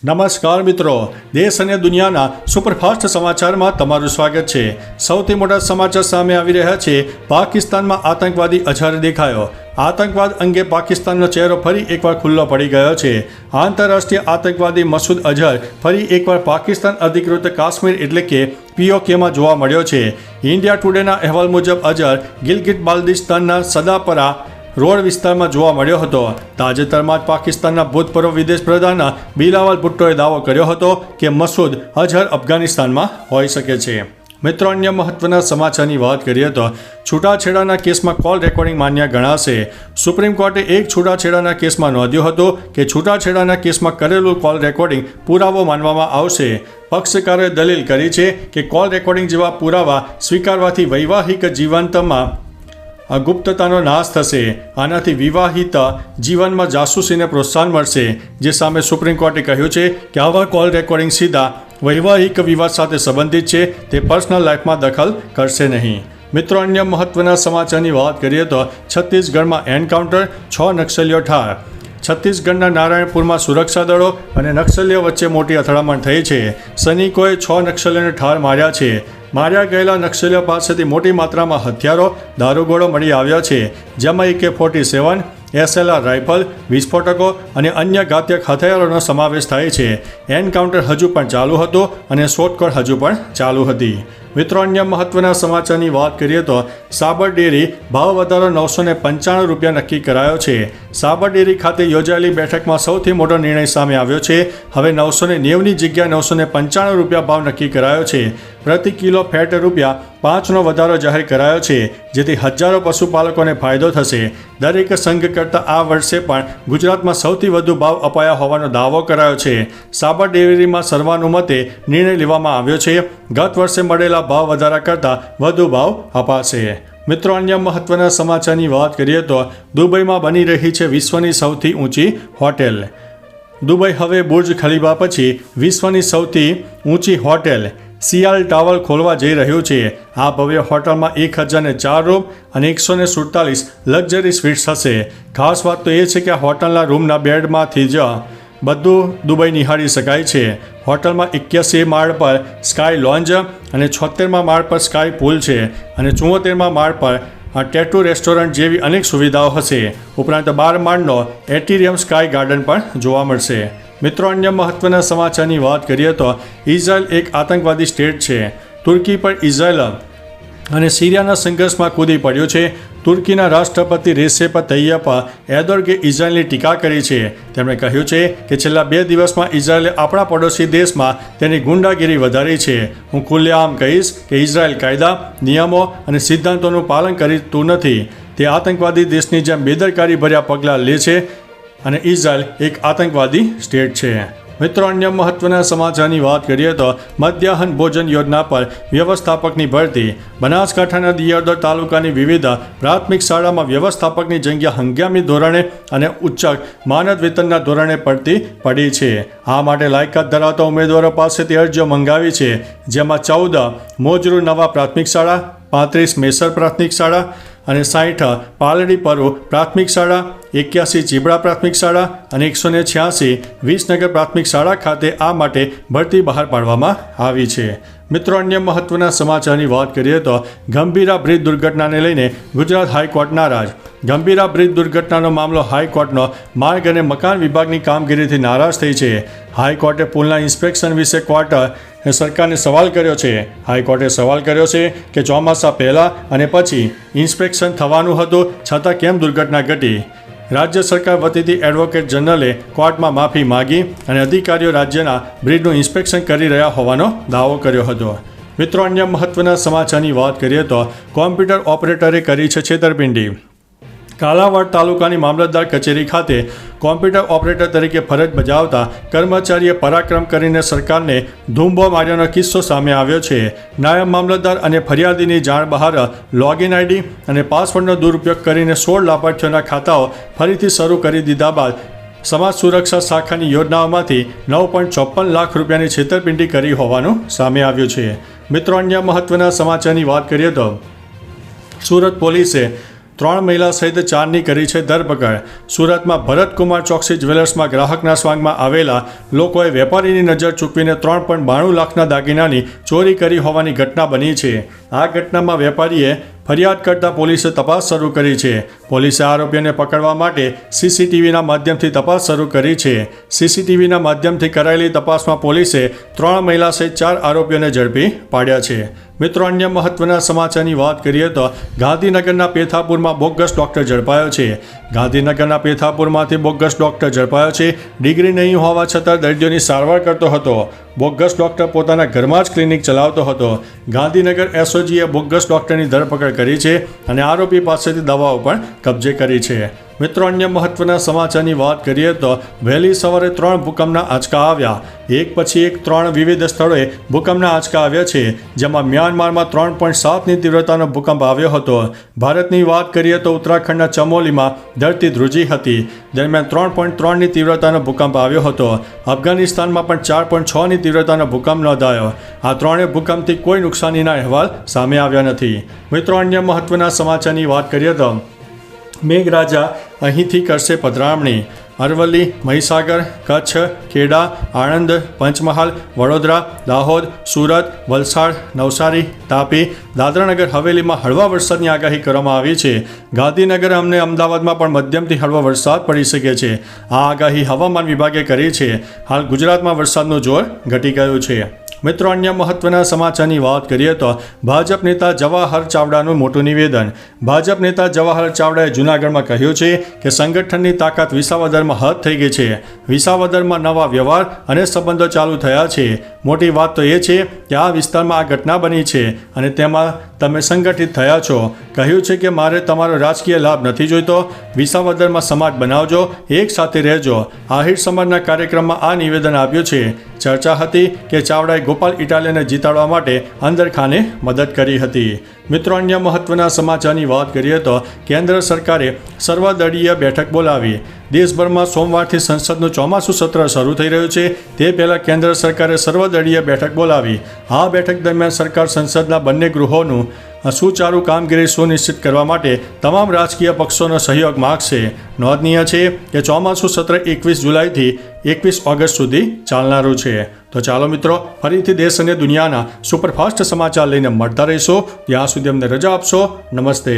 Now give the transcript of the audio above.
નમસ્કાર મિત્રો, દેશ અને દુનિયાના સુપરફાસ્ટ સમાચારમાં તમારું સ્વાગત છે। સૌથી મોટા સમાચાર સામે આવી રહ્યા છે। પાકિસ્તાનમાં આતંકવાદી અઝહર દેખાયો। આતંકવાદ અંગે પાકિસ્તાનનો ચહેરો ફરી એકવાર ખુલ્લો પડી ગયો છે। આંતરરાષ્ટ્રીય આતંકવાદી મસૂદ અઝહર ફરી એકવાર પાકિસ્તાન અધિકૃત કાશ્મીર એટલે કે POKમાં જોવા મળ્યો છે। ઇન્ડિયા ટુડેના અહેવાલ મુજબ અઝહર ગિલગિટ બાલ્ટિસ્તાનના સદાપરા રોડ વિસ્તારમાં જોવા મળ્યો હતો। તાજેતરમાં જ પાકિસ્તાનના ભૂતપૂર્વ વિદેશ પ્રધાન બિલાવલ ભુટ્ટોએ દાવો કર્યો હતો કે મસૂદ અઝહર અફઘાનિસ્તાનમાં હોઈ શકે છે। મિત્રો, અન્ય મહત્વના સમાચારની વાત કરીએ તો છૂટાછેડાના કેસમાં કોલ રેકોર્ડિંગ માન્ય ગણાશે। સુપ્રીમ કોર્ટે એક છૂટાછેડાના કેસમાં નોંધ્યું હતું કે છૂટાછેડાના કેસમાં કરેલું કોલ રેકોર્ડિંગ પુરાવો માનવામાં આવશે। પક્ષકારોએ દલીલ કરી છે કે કોલ રેકોર્ડિંગ જેવા પુરાવા સ્વીકારવાથી વૈવાહિક જીવનમાં ગુપ્તતાનો નાશ થશે। આનાથી વિવાહિત જીવનમાં જાસૂસીને પ્રોત્સાહન મળશે, જે સામે સુપ્રીમ કોર્ટે કહ્યું છે કે આવા કોલ રેકોર્ડિંગ સીધા વૈવાહિક વિવાદ સાથે સંબંધિત છે, તે પર્સનલ લાઈફમાં દખલ કરશે નહીં। મિત્રો, અન્ય મહત્વના સમાચારની વાત કરીએ તો છત્તીસગઢમાં એન્કાઉન્ટર, 6 નક્સલીઓ ઠાર। છત્તીસગઢના નારાયણપુરમાં સુરક્ષા દળો અને નક્સલીઓ વચ્ચે મોટી અથડામણ થઈ છે। સૈનિકોએ 6 નક્સલીઓને ઠાર માર્યા છે। માર્યા ગયેલા નક્સલીઓ પાસેથી મોટી માત્રામાં હથિયારો, દારૂગોળો મળી આવ્યા છે, જેમાં AK-47, SLR રાઇફલ, વિસ્ફોટકો અને અન્ય ઘાતક હથિયારોનો સમાવેશ થાય છે। એન્કાઉન્ટર હજુ પણ ચાલુ હતું અને શોધખોળ હજુ પણ ચાલુ હતી। મિત્રો, અન્ય મહત્વના સમાચારની વાત કરીએ તો સાબર ડેરી ભાવ વધારો 995 રૂપિયા નક્કી કરાયો છે। સાબર ડેરી ખાતે યોજાયેલી બેઠકમાં સૌથી મોટો નિર્ણય સામે આવ્યો છે। હવે 990ની જગ્યાએ 995 રૂપિયા ભાવ નક્કી કરાયો છે। પ્રતિ કિલો ફેટ રૂપિયા 5નો વધારો જાહેર કરાયો છે, જેથી હજારો પશુપાલકોને ફાયદો થશે। દરેક સંઘ કરતાં આ વર્ષે પણ ગુજરાતમાં સૌથી વધુ ભાવ અપાયા હોવાનો દાવો કરાયો છે। સાબર ડેરીમાં સર્વાનુમતે નિર્ણય લેવામાં આવ્યો છે। ગત વર્ષે મળેલા ભાવ વધારા કરતાં વધુ ભાવ અપાશે। મિત્રો, અન્ય મહત્વના સમાચારની વાત કરીએ તો દુબઈમાં બની રહી છે વિશ્વની સૌથી ઊંચી હોટેલ। દુબઈ હવે બુર્જ ખલીફા પછી વિશ્વની સૌથી ઊંચી હોટેલ સિયાલ ટાવર ખોલવા જઈ રહ્યું છે। આ ભવ્ય હોટલમાં 1004 રૂમ અને 147 લક્ઝરી સ્વીટ્સ હશે। ખાસ વાત તો એ છે કે આ હોટલના રૂમના બેડમાંથી જ બધું દુબઈ નિહાળી શકાય છે। હોટલમાં 81 માળ પર સ્કાય લોન્જ અને 76મા માળ પર સ્કાય પૂલ છે અને 74મા માળ પર ટેટુ રેસ્ટોરન્ટ જેવી અનેક સુવિધાઓ હશે। ઉપરાંત 12 માળનો એટીરિયમ સ્કાય ગાર્ડન પણ જોવા મળશે। મિત્રો, અન્ય મહત્વના સમાચારની વાત કરીએ તો ઇઝરાયલ એક આતંકવાદી સ્ટેટ છે। તુર્કી પર ઇઝરાયલ અને સિરિયાના સંઘર્ષમાં કૂદી પડ્યો છે। તુર્કીના રાષ્ટ્રપતિ રેસેપ તૈયપ એર્દોગને ઇઝરાયલની ટીકા કરી છે। તેમણે કહ્યું છે કે છેલ્લા 2 દિવસમાં ઇઝરાયલે આપણા પડોશી દેશમાં તેની ગુંડાગીરી વધારી છે। હું ખુલ્લેઆમ કહીશ કે ઇઝરાયલ કાયદા, નિયમો અને સિદ્ધાંતોનું પાલન કરતું નથી। તે આતંકવાદી દેશની જેમ બેદરકારી ભર્યા પગલાં લે છે અને ઇઝરાયલ એક આતંકવાદી સ્ટેટ છે। મિત્રો, અન્ય મહત્વના સમાચારની વાત કરીએ તો મધ્યાહન ભોજન યોજના પર વ્યવસ્થાપકની ભરતી। બનાસકાંઠાના દિયોદર તાલુકાની વિવિધ પ્રાથમિક શાળામાં વ્યવસ્થાપકની જગ્યા હંગામી ધોરણે અને ઉચ્ચ માનદ વેતનના ધોરણે પડતી પડી છે। આ માટે લાયકાત ધરાવતા ઉમેદવારો પાસેથી અરજીઓ મંગાવી છે, જેમાં 14 મોજરૂ નવા પ્રાથમિક શાળા, 35 મેસર પ્રાથમિક શાળા અને 60 પાલડી પરુ પ્રાથમિક શાળા, 81 ચીબડા પ્રાથમિક શાળા અને 186 વિસનગર પ્રાથમિક શાળા ખાતે આ માટે ભરતી બહાર પાડવામાં આવી છે। મિત્રો, અન્ય મહત્વના સમાચારની વાત કરીએ તો ગંભીરા બ્રિજ દુર્ઘટનાને લઈને ગુજરાત હાઈકોર્ટ નારાજ। ગંભીરા બ્રિજ દુર્ઘટનાનો મામલો હાઈકોર્ટનો માર્ગ અને મકાન વિભાગની કામગીરીથી નારાજ થઈ છે। હાઈકોર્ટે પુલના ઇન્સ્પેક્શન વિશે કોર્ટ સરકારને સવાલ કર્યો છે। હાઈકોર્ટે સવાલ કર્યો છે કે ચોમાસા પહેલાં અને પછી ઇન્સ્પેક્શન થવાનું હતું, છતાં કેમ દુર્ઘટના ઘટી। રાજ્ય સરકાર વતીથી એડવોકેટ જનરલે કોર્ટમાં માફી માગી અને અધિકારીઓ રાજ્યના બ્રિજનું ઇન્સ્પેક્શન કરી રહ્યા હોવાનો દાવો કર્યો હતો। મિત્રો, અન્ય મહત્વના સમાચારની વાત કરીએ તો કોમ્પ્યુટર ઓપરેટરે કરી છે છેતરપિંડી। કાલાવાડ તાલુકાની મામલતદાર કચેરી ખાતે કોમ્પ્યુટર ઓપરેટર તરીકે ફરજ બજાવતા કર્મચારીએ પરાક્રમ કરીને સરકારને ધૂંબો માર્યાનો કિસ્સો સામે આવ્યો છે। નાયબ મામલતદાર અને ફરિયાદીની જાણ બહાર લોગિન આઈડી અને પાસવર્ડનો દુરુપયોગ કરીને 16 લાભાર્થીઓના ખાતાઓ ફરીથી શરૂ કરી દીધા બાદ સમાજ સુરક્ષા શાખાની યોજનાઓમાંથી 9.54 લાખ રૂપિયાની છેતરપિંડી કરી હોવાનું સામે આવ્યું છે। મિત્રો, અન્ય મહત્વના સમાચારની વાત કરીએ તો સુરત પોલીસે 3 મહિલા સહિત 4ની કરી છે ધરપકડ. સુરતમાં ભરતકુમાર ચોકસી જ્વેલર્સમાં ગ્રાહકના સ્વાંગમાં આવેલા લોકોએ વેપારીની નજર ચૂકવીને 3.92 લાખના દાગીનાની ચોરી કરી હોવાની ઘટના બની છે. આ ઘટનામાં વેપારીએ ફરિયાદ કરતા પોલીસે તપાસ શરૂ કરી છે. પોલીસે આરોપીઓને પકડવા માટે સીસીટીવીના માધ્યમથી તપાસ શરૂ કરી છે. સીસીટીવીના માધ્યમથી કરાયેલી તપાસમાં પોલીસે 3 મહિલા સહિત 4 આરોપીઓને ઝડપી પાડ્યા છે. મિત્રો, અન્ય મહત્વના સમાચારની વાત કરીએ તો ગાંધીનગરના પેથાપુરમાં બોગસ ડોક્ટર ઝડપાયો છે. ગાંધીનગરના પેથાપુરમાંથી બોગસ ડોક્ટર ઝડપાયો છે. ડિગ્રી નહીં હોવા છતાં દર્દીઓની સારવાર કરતો હતો. બોગસ ડોક્ટર પોતાના ઘરમાં જ ક્લિનિક ચલાવતો હતો. ગાંધીનગર એસઓજીએ બોગસ ડોક્ટરની ધરપકડ કરી છે અને આરોપી પાસેથી દવાઓ પણ કબજે કરી છે. મિત્રો, અન્ય મહત્વના સમાચારની વાત કરીએ તો વહેલી સવારે 3 ભૂકંપના આંચકા આવ્યા. એક પછી એક 3 વિવિધ સ્થળોએ ભૂકંપના આંચકા આવ્યા છે, જેમાં મ્યાનમારમાં 3.7ની તીવ્રતાનો ભૂકંપ આવ્યો હતો. ભારતની વાત કરીએ તો ઉત્તરાખંડના ચમોલીમાં ધરતી ધ્રુજી હતી. દરમિયાન 3.3ની તીવ્રતાનો ભૂકંપ આવ્યો હતો. અફઘાનિસ્તાનમાં પણ 4.6ની તીવ્રતાનો ભૂકંપ નોંધાયો. આ 3 ભૂકંપથી કોઈ નુકસાનીના અહેવાલ સામે આવ્યા નથી. મિત્રો, અન્ય મહત્વના સમાચારની વાત કરીએ તો મેઘરાજા અહીંથી કરશે પધરામણી. અરવલ્લી, મહીસાગર, કચ્છ, ખેડા, આણંદ, પંચમહાલ, વડોદરા, દાહોદ, સુરત, વલસાડ, નવસારી, તાપી, દાદરાનગર હવેલીમાં હળવા વરસાદની આગાહી કરવામાં આવી છે. ગાંધીનગર અને અમદાવાદમાં પણ મધ્યમથી હળવો વરસાદ પડી શકે છે. આ આગાહી હવામાન વિભાગે કરી છે. હાલ ગુજરાતમાં વરસાદનું જોર ઘટી ગયું છે. મિત્રો, અન્ય મહત્વના સમાચારની વાત કરીએ તો ભાજપ નેતા જવાહર ચાવડાનું મોટું નિવેદન. ભાજપ નેતા જવાહર ચાવડાએ જૂનાગઢમાં કહ્યું છે કે સંગઠનની તાકાત વિસાવદરમાં હદ થઈ ગઈ છે. વિસાવદરમાં નવા વ્યવહાર અને સંબંધો ચાલુ થયા છે. મોટી વાત તો એ છે કે આ વિસ્તારમાં આ ઘટના બની છે અને તેમાં તમે સંગઠિત થયા છો. કહ્યું છે કે મારે તમારો રાજકીય લાભ નથી જોઈતો. વિસાવદરમાં સમાજ બનાવજો, એક સાથે રહેજો. આહિર સમાજના કાર્યક્રમમાં આ નિવેદન આપ્યું છે. ચર્ચા હતી કે ચાવડાએ ગોપાલ ઇટાલિયાને જીતાડવા માટે અંદરખાને મદદ કરી હતી. મિત્રો, અન્ય મહત્વના સમાચારની વાત કરીએ તો કેન્દ્ર સરકારે સર્વદળીય બેઠક બોલાવી. દેશભરમાં સોમવારથી સંસદનું ચોમાસું સત્ર શરૂ થઈ રહ્યું છે. તે પહેલાં કેન્દ્ર સરકારે સર્વદળીય બેઠક બોલાવી. આ બેઠક દરમિયાન સરકાર સંસદના બંને ગૃહોનું સુચારુ કામગીરી સુનિશ્ચિત કરવા માટે તમામ રાજકીય પક્ષોનો સહયોગ માગશે. નોંધનીય છે કે ચોમાસું સત્ર 21 જુલાઈથી 21 ઓગસ્ટ સુધી ચાલનારું છે. તો ચાલો મિત્રો, ફરીથી દેશ અને દુનિયાના સુપરફાસ્ટ સમાચાર લઈને મળતા રહીશું. ત્યાં સુધી અમને રજા આપશો. નમસ્તે.